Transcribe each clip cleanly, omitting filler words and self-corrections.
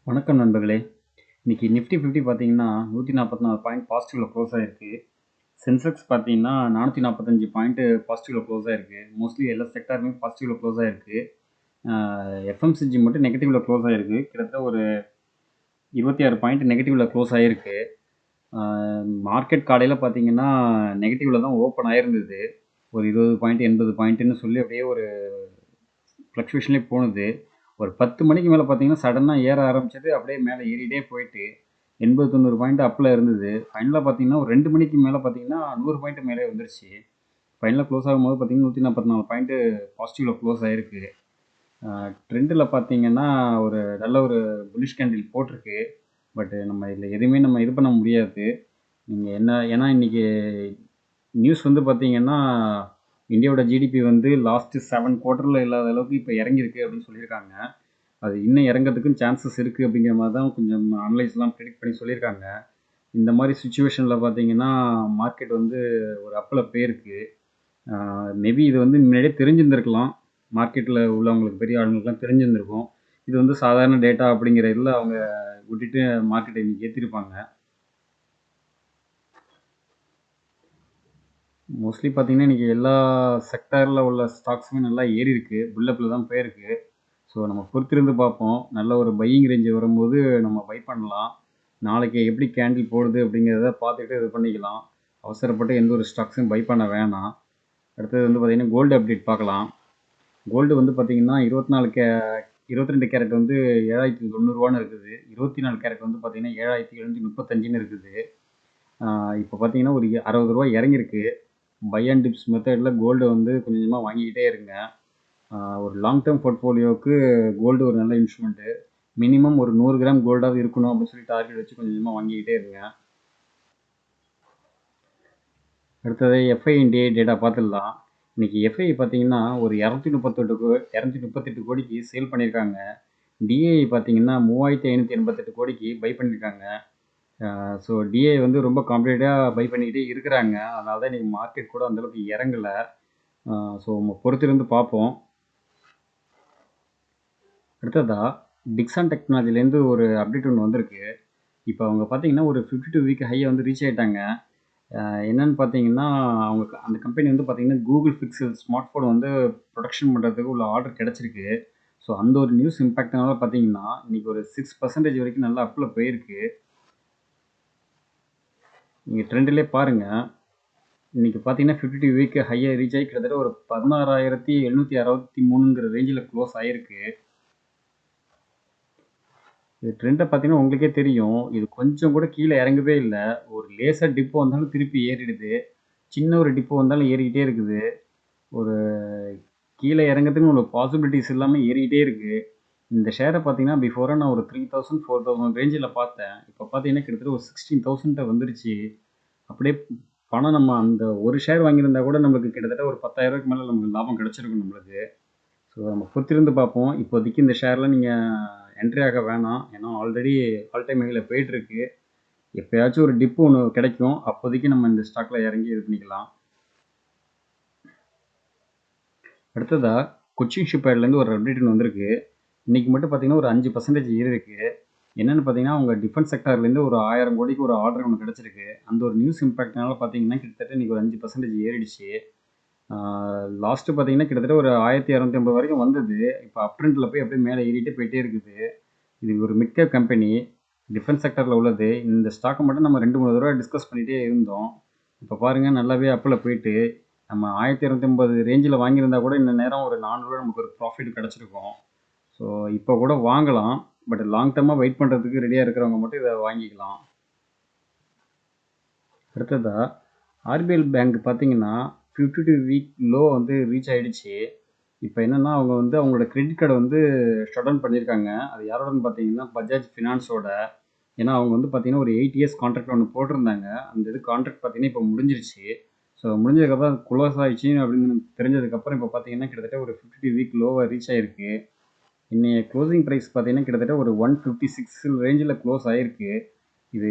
வணக்கம் நண்பர்களே. இன்னைக்கு நிஃப்டி 50 பார்த்தீங்கன்னா 144 பாயிண்ட் பாசிட்டிவ்ல க்ளோஸ் ஆயிருக்கு. சென்செக்ஸ் பார்த்தீங்கன்னா 445 பாயிண்ட் பாசிட்டிவ்ல க்ளோஸ் ஆயிருக்கு. மோஸ்ட்லி எல்லா செக்டாருமே பாசிட்டிவ்ல க்ளோஸ் ஆயிருக்கு. எஃப்எம்சிஜி மட்டும் நெகட்டிவ்ல க்ளோஸ் ஆயிருக்கு. கிட்டத்தட்ட ஒரு 26 பாயிண்ட் நெகட்டிவ்ல க்ளோஸ் ஆயிருக்கு. மார்க்கெட் காலையில் பார்த்தீங்கன்னா நெகட்டிவ்ல தான் ஓப்பன் ஆயிருந்தது. ஒரு 20 பாயிண்ட் 80 பாயிண்ட்டுன்னு சொல்லி அப்படியே ஒரு ஃப்ளக்சுவேஷன்லேயே போனது. ஒரு 10 மணிக்கு மேலே பார்த்தீங்கன்னா சடனாக ஏற ஆரம்பிச்சது. அப்படியே மேலே ஏறிட்டே போயிட்டு 80 90 பாயிண்ட் அப்பில் இருந்தது. ஃபைனலாக பார்த்தீங்கன்னா ஒரு 2 மணிக்கு மேலே பார்த்தீங்கன்னா 100 பாயிண்ட் மேலே வந்துருச்சு. ஃபைனலாக க்ளோஸ் ஆகும்போது பார்த்தீங்கன்னா 144 பாயிண்ட்டு பாசிட்டிவில் க்ளோஸ் ஆகிருக்கு. ட்ரெண்டில் பார்த்தீங்கன்னா ஒரு நல்ல ஒரு புல்லிஷ் கேண்டில் போட்டிருக்கு. பட் நம்ம இதில் எதுவுமே நம்ம இது பண்ண முடியாது. நீங்கள் என்ன ஏன்னா இன்றைக்கி நியூஸ் வந்து பார்த்தீங்கன்னா இந்தியாவோட ஜிடிபி வந்து லாஸ்ட்டு 7 குவார்ட்டரில் இல்லாத அளவுக்கு இப்போ இறங்கியிருக்கு அப்படின்னு சொல்லியிருக்காங்க. அது இன்னும் இறங்கிறதுக்கும் சான்சஸ் இருக்குது அப்படிங்கிற மாதிரி தான் கொஞ்சம் அனலைஸ்லாம் ப்ரெடிக்ட் பண்ணி சொல்லியிருக்காங்க. இந்த மாதிரி சுச்சுவேஷனில் பார்த்தீங்கன்னா மார்க்கெட் வந்து ஒரு அப்பில் போயிருக்கு. மேபி இது வந்து முன்னாடியே தெரிஞ்சிருந்திருக்கலாம். மார்க்கெட்டில் உள்ளவங்களுக்கு பெரிய ஆளுங்களுக்குலாம் தெரிஞ்சிருந்திருக்கும். இது வந்து சாதாரண டேட்டா அப்படிங்கிற இதில் அவங்க விட்டுட்டு மார்க்கெட்டை இன்றைக்கி ஏற்றிருப்பாங்க. மோஸ்ட்லி பார்த்தீங்கன்னா இன்றைக்கி எல்லா செக்டாரில் உள்ள ஸ்டாக்ஸுமே நல்லா ஏறி இருக்குது. புல்லப்பில் தான் போயிருக்கு. ஸோ நம்ம பொறுத்திருந்து பார்ப்போம். நல்ல ஒரு பையிங் ரேஞ்சு வரும்போது நம்ம பை பண்ணலாம். நாளைக்கு எப்படி கேண்டில் போடுது அப்படிங்கிறத பார்த்துட்டு இது பண்ணிக்கலாம். அவசரப்பட்டு எந்த ஒரு ஸ்டாக்ஸும் பை பண்ண வேணாம். அடுத்தது வந்து பார்த்திங்கன்னா கோல்டு அப்டேட் பார்க்கலாம். கோல்டு வந்து பார்த்திங்கன்னா 22 கேரட் வந்து 7,900 இருக்குது. 24 கேரட் வந்து பார்த்திங்கன்னா 7,735 இருக்குது. இப்போ பார்த்திங்கன்னா ஒரு 60 ரூபா இறங்கியிருக்கு. பை அண்ட் டிப்ஸ் மெத்தடில் கோல்டு வந்து கொஞ்சம் கொஞ்சமாக வாங்கிக்கிட்டே இருங்க. ஒரு லாங் டேர்ம் போர்ட்ஃபோலியோவுக்கு கோல்டு ஒரு நல்ல இன்ஸ்ட்ருமெண்ட்டு. மினிமம் ஒரு 100 கிராம் கோல்டாவது இருக்கணும் அப்படின்னு சொல்லி டார்கெட் வச்சு கொஞ்சம் கொஞ்சமாக வாங்கிக்கிட்டே இருங்க. அடுத்தது எஃப்ஐ இண்டிஏ டேட்டா பார்த்துடலாம். இன்றைக்கி எஃப்ஐ பார்த்தீங்கன்னா ஒரு 238 கோடிக்கு சேல் பண்ணியிருக்காங்க. டிஏஐ பார்த்தீங்கன்னா 3,588 கோடிக்கு பை பண்ணியிருக்காங்க. ஸோ டிஏஐ வந்து ரொம்ப காம்படேட்டிவாக பை பண்ணிக்கிட்டே இருக்கிறாங்க. அதனால தான் இன்றைக்கி மார்க்கெட் கூட அந்தளவுக்கு இறங்கலை. ஸோ நம்ம பொறுத்திருந்து பார்ப்போம். அடுத்ததாக டிக்ஸான் டெக்னாலஜிலேருந்து ஒரு அப்டேட் ஒன்று வந்திருக்கு. இப்போ அவங்க பார்த்தீங்கன்னா ஒரு 52 வீக் ஹையை வந்து ரீச் ஆகிட்டாங்க. என்னென்னு பார்த்தீங்கன்னா அவங்க அந்த கம்பெனி வந்து பார்த்தீங்கன்னா கூகுள் பிக்சல் ஸ்மார்ட் ஃபோன் வந்து ப்ரொடக்ஷன் பண்ணுறதுக்கு உள்ள ஆர்டர் கிடச்சிருக்கு. ஸோ அந்த ஒரு நியூஸ் இம்பேக்ட்னால பார்த்தீங்கன்னா இன்றைக்கி ஒரு 6% வரைக்கும் நல்லா அப்பில் போயிருக்கு. நீங்கள் ட்ரெண்டிலே பாருங்கள். இன்றைக்கி பார்த்தீங்கன்னா 52 வீக் ஹையை ரீச் ஆகி கிட்டத்தட்ட ஒரு 16,763ங்கிற ரேஞ்சில் க்ளோஸ் ஆகிருக்கு. இது ட்ரெண்டை பார்த்தீங்கன்னா உங்களுக்கே தெரியும். இது கொஞ்சம் கூட கீழே இறங்கவே இல்லை. ஒரு லேசாக டிப்பு வந்தாலும் திருப்பி ஏறிடுது. சின்ன ஒரு டிப்பு வந்தாலும் ஏறிக்கிட்டே இருக்குது. ஒரு கீழே இறங்கிறதுக்கு ஒரு பாசிபிலிட்டிஸ் இல்லாமல் ஏறிக்கிட்டே இருக்குது. இந்த ஷேரை பார்த்தீங்கன்னா பிஃபோராக நான் ஒரு 3,000 4,000 ரேஞ்சில் பார்த்தேன். இப்போ பார்த்தீங்கன்னா கிட்டத்தட்ட ஒரு 16,000 வந்துருச்சு. அப்படியே பணம் நம்ம அந்த ஒரு ஷேர் வாங்கியிருந்தா கூட நம்மளுக்கு கிட்டத்தட்ட ஒரு 10,000 மேலே நமக்கு லாபம் கிடச்சிருக்கும் நம்மளுக்கு. ஸோ நம்ம பொறுத்திருந்து பார்ப்போம். இப்போதைக்கு இந்த ஷேரில் நீங்கள் என்ட்ரி ஆக வேணாம். ஏன்னா ஆல்ரெடி ஆல் டைம் ஹையில் போயிட்டுருக்கு. எப்போயாச்சும் ஒரு டிப்பு ஒன்று கிடைக்கும். அப்போதைக்கு நம்ம இந்த ஸ்டாக்கில் இறங்கி இது பண்ணிக்கலாம். அடுத்ததாக கொச்சின் ஷிப்யார்ட்லேருந்து ஒரு அப்டேட் ஒன்று வந்திருக்கு. இன்றைக்கி மட்டும் பார்த்திங்கன்னா ஒரு 5% ஏறிருக்கு. என்னென்னு பார்த்தீங்கன்னா அவங்க டிஃபென்ஸ் செக்டார்லேருந்து ஒரு 1000 கோடிக்கு ஒரு ஆர்டர் ஒன்று கிடச்சிருக்கு. அந்த ஒரு நியூஸ் இம்பேக்ட்னால பார்த்தீங்கன்னா கிட்டத்தட்ட இன்றைக்கி ஒரு 5% ஏறிடுச்சு. லாஸ்ட்டு பார்த்தீங்கன்னா கிட்டத்தட்ட ஒரு 1,250 வரைக்கும் வந்தது. இப்போ அப் ட்ரெண்டில் போய் அப்படியே மேலே ஏறிட்டே போயிட்டே இருக்குது. இது ஒரு மிட் கேப் கம்பெனி, டிஃபென்ஸ் செக்டரில் உள்ளது. இந்த ஸ்டாக்கை மட்டும் நம்ம 2-3 தடவை டிஸ்கஸ் பண்ணிகிட்டே இருந்தோம். இப்போ பாருங்கள் நல்லாவே அப்பில் போயிட்டு நம்ம 1,250 ரேஞ்சில் வாங்கியிருந்தா கூட இந்த நேரம் ஒரு 400 நமக்கு ஒரு ப்ராஃபிட் கிடச்சிருக்கும். ஸோ இப்போ கூட வாங்கலாம். பட் லாங் டேர்மாக வெயிட் பண்ணுறதுக்கு ரெடியாக இருக்கிறவங்க மட்டும் இதை வாங்கிக்கலாம். அடுத்ததாக ஆர்பிஎல் பேங்க் பார்த்தீங்கன்னா 52 வீக் லோ வந்து ரீச் ஆகிடுச்சு. இப்போ என்னென்னா அவங்க வந்து அவங்களோட கிரெடிட் கார்டை வந்து ஷட் டவுன் பண்ணியிருக்காங்க. அது யாரோடன்னு பார்த்தீங்கன்னா பஜாஜ் ஃபினான்ஸோட. ஏன்னா அவங்க வந்து பார்த்தீங்கன்னா ஒரு 8 இயர்ஸ் கான்ட்ராக்ட் ஒன்று போட்டிருந்தாங்க. அந்த இது கான்ட்ராக்ட் பார்த்தீங்கன்னா இப்போ முடிஞ்சிருச்சு. ஸோ முடிஞ்சதுக்கப்புறம் க்ளோஸ் ஆகிடுச்சு அப்படின்னு தெரிஞ்சதுக்கப்புறம் இப்போ பார்த்தீங்கன்னா கிட்டத்தட்ட ஒரு 50 வீக் லோவை ரீச் ஆகிருக்கு. இன்னைய க்ளோசிங் ப்ரைஸ் பார்த்தீங்கன்னா கிட்டத்தட்ட ஒரு 156 ரேஞ்சில் க்ளோஸ் ஆகிருக்கு. இது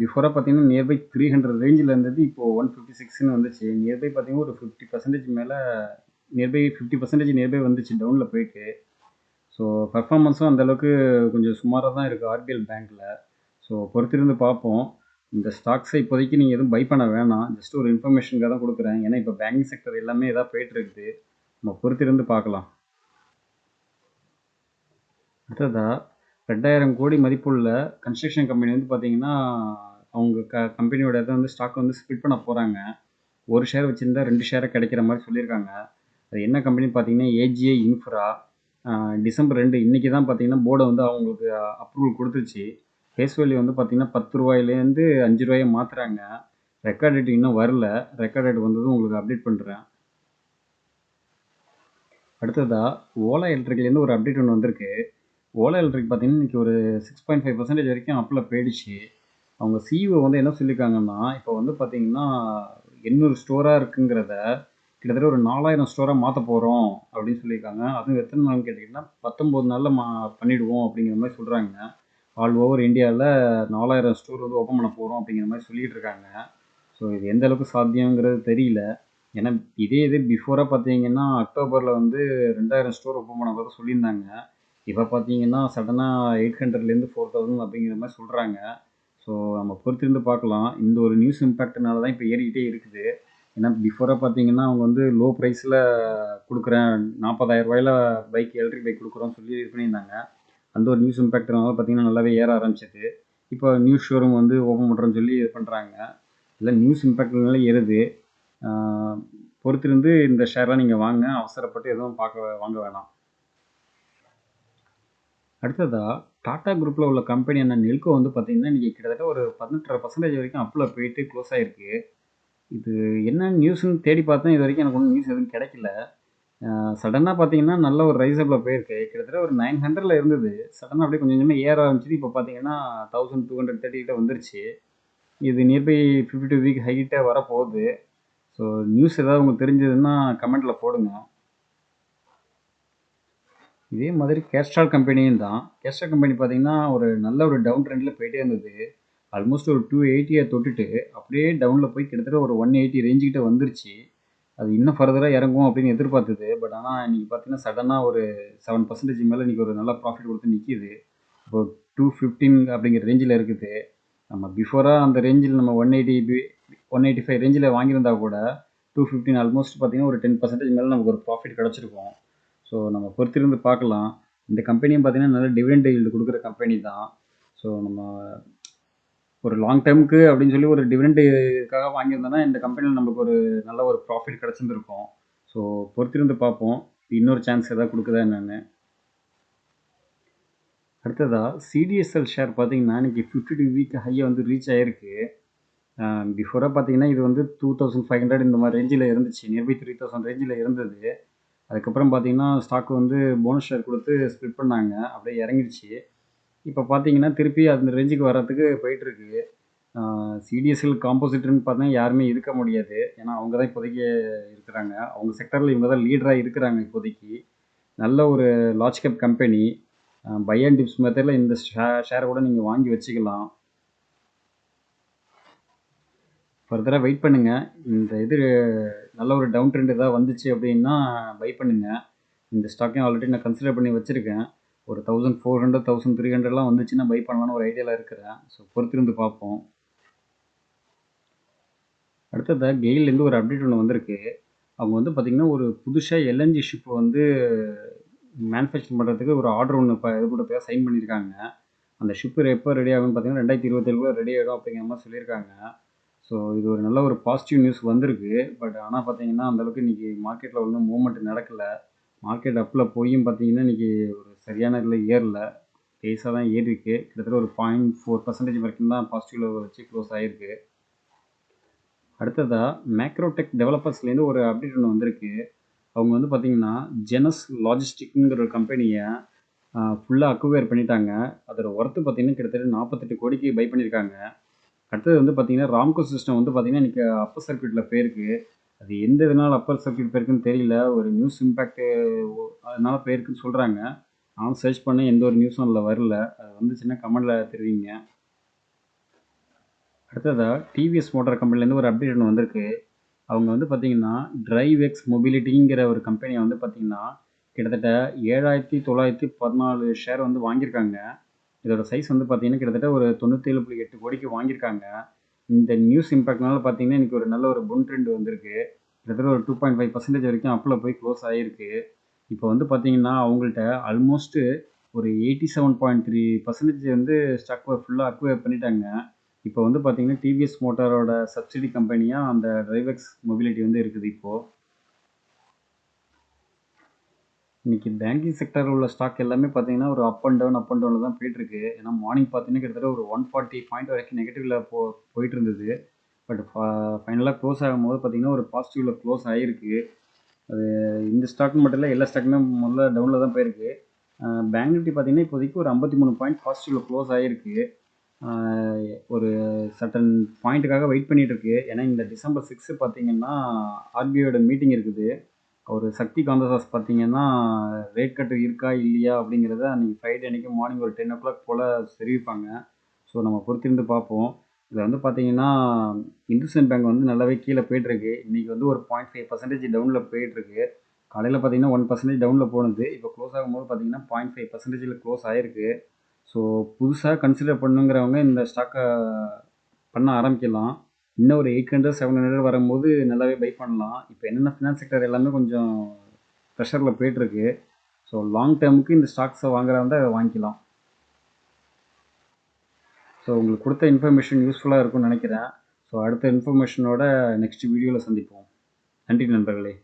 பிஃபோராக பார்த்தீங்கன்னா நியர்பை 300 ரேஞ்சில் இருந்தது. இப்போது 156ன்னு வந்துச்சு. நியர்பை பார்த்தீங்கன்னா ஒரு 50% மேலே நியர்பை 50% நியர்பை வந்துச்சு டவுனில் போயிட்டு. ஸோ பெர்ஃபார்மன்ஸும் அந்தளவுக்கு கொஞ்சம் சுமாராக தான் இருக்குது ஆர்பிஎல் பேங்க்கில். ஸோ பொறுத்திருந்து பார்ப்போம். இந்த ஸ்டாக்ஸை இப்போதைக்கு நீங்கள் எதுவும் பை பண்ண வேணாம். ஜஸ்ட் ஒரு இன்ஃபர்மேஷனுக்காக தான் கொடுக்குறேன். ஏன்னா இப்போ பேங்கிங் செக்டர் எல்லாமே இதாக போயிட்டுருக்குது. நம்ம பொறுத்திருந்து பார்க்கலாம். அடுத்ததா 2000 கோடி மதிப்புள்ள கன்ஸ்ட்ரக்ஷன் கம்பெனி வந்து பார்த்தீங்கன்னா, அவங்க கம்பெனியோட இதை வந்து ஸ்டாக் வந்து ஸ்ப்ளிட் பண்ண போகிறாங்க. ஒரு ஷேர் வச்சுருந்தா 2 ஷேராக கிடைக்கிற மாதிரி சொல்லியிருக்காங்க. அது என்ன கம்பெனின்னு பார்த்தீங்கன்னா ஏஜிஐ இன்ஃப்ரா. டிசம்பர் 2 இன்றைக்கி தான் பார்த்தீங்கன்னா போர்டை வந்து அவங்களுக்கு அப்ரூவல் கொடுத்துருச்சு. ஃபேஸ் வேல்யூ வந்து பார்த்தீங்கன்னா ₹10 ₹5 மாற்றுறாங்க. ரெக்கார்ட் டேட் இன்னும் வரல. ரெக்கார்ட் டேட் வந்ததும் உங்களுக்கு அப்டேட் பண்ணுறேன். அடுத்ததாக ஓலா எலக்ட்ரிக்லேருந்து ஒரு அப்டேட் ஒன்று வந்திருக்கு. ஓலா எலக்ட்ரிக் பார்த்தீங்கன்னா இன்றைக்கி ஒரு 6.5% வரைக்கும் அப்பில் போயிடுச்சு. அவங்க சிஇஓ வந்து என்ன சொல்லியிருக்காங்கன்னா, இப்போ வந்து பார்த்தீங்கன்னா 800 ஸ்டோராக இருக்குங்கிறத கிட்டத்தட்ட ஒரு 4000 ஸ்டோராக மாற்ற போகிறோம் அப்படின்னு சொல்லியிருக்காங்க. அதுவும் எத்தனை நாள்னு கேட்டிங்கன்னா 19 நாளில் பண்ணிவிடுவோம் அப்படிங்கிற மாதிரி சொல்கிறாங்க. ஆல் ஓவர் இந்தியாவில் 4000 ஸ்டோர் வந்து ஓப்பன் பண்ண போகிறோம் அப்படிங்கிற மாதிரி சொல்லிகிட்டு இருக்காங்க. ஸோ இது எந்த அளவுக்கு சாத்தியங்கிறது தெரியல. ஏன்னா இது பிஃபோராக பார்த்தீங்கன்னா அக்டோபரில் வந்து 2000 ஸ்டோர் ஓப்பன் பண்ண போது சொல்லியிருந்தாங்க. இப்போ பார்த்தீங்கன்னா சடனாக 800லேருந்து 4000 அப்படிங்கிற மாதிரி சொல்கிறாங்க. ஸோ நம்ம பொறுத்திருந்து பார்க்கலாம். இந்த ஒரு நியூஸ் இம்பேக்ட்னால தான் இப்போ ஏறிக்கிட்டே இருக்குது. ஏன்னா பிஃபோராக பார்த்தீங்கன்னா அவங்க வந்து லோ ப்ரைஸில் கொடுக்குறேன், ₹40,000 பைக் எலக்ட்ரிக் பைக் கொடுக்குறோன்னு சொல்லி இது பண்ணியிருந்தாங்க. அந்த ஒரு நியூஸ் இம்பேக்ட்னால பார்த்தீங்கன்னா நல்லாவே ஏற ஆரம்பிச்சிது. இப்போ நியூஸ் ஷோரூம் வந்து ஓப்பன் பண்ணுறேன்னு சொல்லி இது பண்ணுறாங்க. இல்லை நியூஸ் இம்பேக்ட்னால ஏறுது. பொறுத்திருந்து இந்த ஷேர்லாம் நீங்கள் வாங்க. அவசரப்பட்டு எதுவும் வாங்க வேணாம். அடுத்ததாக டாடா குரூப்பில் உள்ள கம்பெனியான நெல்கோ வந்து பார்த்தீங்கன்னா இன்றைக்கி கிட்டத்தட்ட ஒரு 18.5% வரைக்கும் அப்பில் போயிட்டு க்ளோஸ் ஆகிருக்கு. இது என்ன நியூஸ்ன்னு தேடி பார்த்தேன். இது வரைக்கும் எனக்கு ஒன்றும் நியூஸ் எதுவும் கிடைக்கல. சடனாக பார்த்தீங்கன்னா நல்ல ஒரு ரைஸப்பில் போயிருக்கு. கிட்டத்தட்ட ஒரு 900ல் இருந்தது. சடனாக அப்படியே கொஞ்சம் கொஞ்சமாக ஏற ஆரம்பிச்சிது. இப்போ பார்த்தீங்கன்னா 1230 கிட்ட வந்துருச்சு. இது நியர்பை 52 வீக் ஹைகிட்ட வரப்போகுது. ஸோ நியூஸ் ஏதாவது உங்களுக்கு தெரிஞ்சதுன்னா கமெண்ட்டில் போடுங்க. இதே மாதிரி கேஸ்ட்ரால் கம்பெனியும் தான். கேஸ்ட்ரால் கம்பெனி பார்த்தீங்கன்னா ஒரு நல்ல ஒரு டவுன் ட்ரெண்டில் போயிட்டே இருந்தது. ஆல்மோஸ்ட் ஒரு 280 தொட்டுட்டு அப்படியே டவுனில் போய் கிட்டத்தட்ட ஒரு 180 ரேஞ்சுக்கிட்ட வந்துருச்சு. அது இன்னும் ஃபர்தராக இறங்கும் அப்படின்னு எதிர்பார்த்தது. பட் ஆனால் இன்றைக்கி பார்த்தீங்கன்னா சடனாக ஒரு 7% மேலே இன்றைக்கி ஒரு நல்ல ப்ராஃபிட் கொடுத்து நிற்கிது. இப்போ 215 அப்படிங்கிற ரேஞ்சில் இருக்குது. நம்ம பிஃபோராக அந்த ரேஞ்சில் நம்ம 185 ரேஞ்சில் வாங்கியிருந்தா கூட 215 ஆல்மோஸ்ட் பார்த்தீங்கன்னா ஒரு 10% மேலே நமக்கு ஒரு ப்ராஃபிட் கிடச்சிருக்கும். ஸோ நம்ம பொறுத்திருந்து பார்க்கலாம். இந்த கம்பெனியும் பார்த்தீங்கன்னா நல்ல டிவிடெண்ட் ஈல்டு கொடுக்குற கம்பெனி தான். ஸோ நம்ம ஒரு லாங் டேர்முக்கு அப்படின்னு சொல்லி ஒரு டிவிடெண்டுக்காக வாங்கியிருந்தோன்னா இந்த கம்பெனியில் நமக்கு ஒரு நல்ல ஒரு ப்ராஃபிட் கிடச்சிருந்துருக்கும். ஸோ பொறுத்திருந்து பார்ப்போம். இன்னொரு சான்ஸ் எதாவது கொடுக்குதா என்னென்னு. அடுத்ததாக சிடிஎஸ்எல் ஷேர் பார்த்தீங்கன்னா இன்றைக்கி 52 வீக் ஹையை வந்து ரீச் ஆகிருக்கு. பிஃபோராக பார்த்தீங்கன்னா இது வந்து 2500 இந்த மாதிரி ரேஞ்சில் இருந்துச்சு. நியர்பை 3000 ரேஞ்சில் இருந்தது. அதுக்கப்புறம் பார்த்தீங்கன்னா ஸ்டாக் வந்து போனஸ் ஷேர் கொடுத்து ஸ்ப்ளிட் பண்ணாங்க. அப்படியே இறங்கிடுச்சு. இப்போ பார்த்தீங்கன்னா திருப்பி அந்த ரேஞ்சுக்கு வர்றதுக்கு போயிட்டுருக்கு. சிடிஎஸ்எல் காம்போசிட்டர்னு பார்த்தா யாருமே இருக்க முடியாது. ஏன்னா அவங்க தான் இப்போதைக்கு இருக்கிறாங்க. அவங்க செக்டரில் இவங்க தான் லீடராக இருக்கிறாங்க இப்போதைக்கு. நல்ல ஒரு large cap company. Buy and dips மெத்தடில் இந்த ஷேரை கூட நீங்கள் வாங்கி வச்சுக்கலாம். ஃபர்தராக வெயிட் பண்ணுங்கள். இந்த இது நல்ல ஒரு டவுன் ட்ரெண்ட் ஏதாவது வந்துச்சு அப்படின்னா பை பண்ணுங்கள். இந்த ஸ்டாக்கையும் ஆல்ரெடி நான் கன்சிடர் பண்ணி வச்சுருக்கேன். ஒரு 1400 1300லாம் வந்துச்சுன்னா பை பண்ணலான்னு ஒரு ஐடியாவில் இருக்கிறேன். ஸோ பொறுத்திருந்து பார்ப்போம். அடுத்ததாக கெயிலேருந்து ஒரு அப்டேட் ஒன்று வந்திருக்கு. அவங்க வந்து பார்த்திங்கன்னா ஒரு புதுசாக எல்என்ஜி ஷிப் வந்து மேனுஃபேக்சர் பண்ணுறதுக்கு ஒரு ஆர்டர் ஒன்று இப்போ இது கூட போய் சைன் பண்ணியிருக்காங்க. அந்த ஷிப்பு எப்போ ரெடி ஆகும்னு பார்த்தீங்கன்னா 2027 ரெடி ஆகிடும் அப்படிங்கிற மாதிரி சொல்லியிருக்காங்க. ஸோ இது ஒரு நல்ல ஒரு பாசிட்டிவ் நியூஸ் வந்திருக்கு. பட் ஆனால் பார்த்தீங்கன்னா அந்தளவுக்கு இன்றைக்கி மார்க்கெட்டில் ஒன்றும் மூவ்மெண்ட் நடக்கலை. மார்க்கெட் அப்பில் போயும் பார்த்தீங்கன்னா இன்றைக்கி ஒரு சரியான இதில் ஏறல. பேஸாக தான் ஏறிருக்கு. கிட்டத்தட்ட ஒரு 0.4% வரைக்கும் தான் பாசிட்டிவில் வச்சு க்ளோஸ் ஆகிருக்கு. அடுத்ததாக மேக்ரோடெக் டெவலப்பர்ஸ்லேருந்து ஒரு அப்டேட் ஒன்று வந்திருக்கு. அவங்க வந்து பார்த்திங்கன்னா ஜெனஸ் லாஜிஸ்டிக்ங்கிற ஒரு கம்பெனியை ஃபுல்லாக அக்வயர் பண்ணிட்டாங்க. அதோட ஒர்த்து பார்த்திங்கன்னா கிட்டத்தட்ட 48 கோடிக்கு பை பண்ணியிருக்காங்க. அடுத்தது வந்து பார்த்திங்கன்னா ராம்கோ சிஸ்டம் வந்து பார்த்திங்கன்னா இன்றைக்கி அப்பர் சர்க்யூட்டில் போயிருக்கு. அது எந்த இதனால் அப்பர் சர்க்யூட் போயிருக்குன்னு தெரியல. ஒரு நியூஸ் இம்பேக்ட்டு அதனால் போயிருக்குன்னு சொல்கிறாங்க. நானும் சர்ச் பண்ணேன். எந்த ஒரு நியூஸும் அதில் வரல. அது வந்துச்சுன்னா கமெண்டில் தெரிவிங்க. அடுத்ததாக டிவிஎஸ் மோட்டார் கம்பெனிலேருந்து ஒரு அப்டேட் ஒன்று வந்திருக்கு. அவங்க வந்து பார்த்திங்கன்னா டிரைவ் எக்ஸ் மொபிலிட்டிங்கிற ஒரு கம்பெனியை வந்து பார்த்திங்கன்னா கிட்டத்தட்ட 7,914 ஷேர் வந்து வாங்கியிருக்காங்க. இதோட சைஸ் வந்து பார்த்தீங்கன்னா, கிட்டத்தட்ட ஒரு 97.8 கோடிக்கு வாங்கியிருக்காங்க. இந்த நியூஸ் இம்பேக்ட்னால பார்த்தீங்கன்னா, இன்னைக்கு ஒரு நல்ல ஒரு புல் ட்ரெண்ட் வந்திருக்கு. கிட்டத்தட்ட ஒரு 2.5% வரைக்கும் அப்ல போய் க்ளோஸ் ஆகிருக்கு. இப்போ வந்து பார்த்தீங்கன்னா, அவங்கள்ட்ட ஆல்மோஸ்ட் ஒரு 87.3% வந்து ஸ்டாக் ஃபுல்லாக அக்வயர் பண்ணிட்டாங்க. இப்போ வந்து பார்த்தீங்கன்னா, டிவிஎஸ் மோட்டாரோட சப்சிடி கம்பெனியாக அந்த டிரைவெக்ஸ் மொபிலிட்டி வந்து இருக்குது இப்போது. இன்னைக்கு பேங்கிங் செக்டரில் உள்ள ஸ்டாக் எல்லாமே பார்த்தீங்கன்னா ஒரு அப் அண்ட் டவுனில் தான் போயிட்டுருக்கு. ஏன்னா மார்னிங் பார்த்தீங்கன்னா கிட்டத்தட்ட ஒரு 140 பாயிண்ட் வரைக்கும் நெகட்டிவில் போயிட்டு இருந்தது. பட் ஃபைனலாக க்ளோஸ் ஆகும்போது பார்த்தீங்கன்னா ஒரு பாசிட்டிவில் க்ளோஸ் ஆகிருக்கு. அது இந்த ஸ்டாக் மட்டும் இல்லை, எல்லா ஸ்டாக்குமே முதல்ல டவுனில் தான் போயிருக்கு. பேங்க் நிஃப்டி பார்த்தீங்கன்னா இப்போதைக்கு ஒரு 53 பாயிண்ட் பாசிட்டிவில் க்ளோஸ் ஆகிருக்கு. ஒரு சர்டன் பாயிண்ட்டுக்காக வெயிட் பண்ணிட்டு இருக்கு. ஏன்னா இந்த டிசம்பர் 6 பார்த்தீங்கன்னா ஆர்பிஐயோட மீட்டிங் இருக்குது. ஒரு சக்தி காந்ததாஸ் பார்த்தீங்கன்னா ரேட் கட்டு இருக்கா இல்லையா அப்படிங்கிறத அன்றைக்கி ஃப்ரைடே அன்றைக்கி மார்னிங் ஒரு 10 o'clock போல் தெரிவிப்பாங்க. ஸோ நம்ம பொறுத்திருந்து பார்ப்போம். இதில் வந்து பார்த்தீங்கன்னா இந்துஸ்தான் பேங்க் வந்து நல்லாவே கீழே போயிட்டுருக்கு. இன்றைக்கி வந்து ஒரு 0.5% டவுனில் போயிட்டுருக்கு. காலையில் பார்த்தீங்கன்னா 1% டவுனில் போனது. இப்போ க்ளோஸ் ஆகும்போது பார்த்தீங்கன்னா 0.5%ல் க்ளோஸ் ஆகிருக்கு. ஸோ புதுசாக கன்சிடர் பண்ணுங்கிறவங்க இந்த ஸ்டாக்கை பண்ண ஆரம்பிக்கலாம். இன்னும் ஒரு 800 700 வரும்போது நல்லாவே பை பண்ணலாம். இப்போ என்னென்ன ஃபினான்ஸ் செக்டர் எல்லாமே கொஞ்சம் ப்ரெஷரில் போயிட்டுருக்கு. ஸோ லாங் டேர்முக்கு இந்த ஸ்டாக்ஸை வாங்குறதா இருந்தால் வாங்கிக்கலாம். ஸோ உங்களுக்கு கொடுத்த இன்ஃபர்மேஷன் யூஸ்ஃபுல்லாக இருக்கும்னு நினைக்கிறேன். ஸோ அடுத்த இன்ஃபர்மேஷனோட நெக்ஸ்ட் வீடியோவில் சந்திப்போம். நன்றி நண்பர்களே.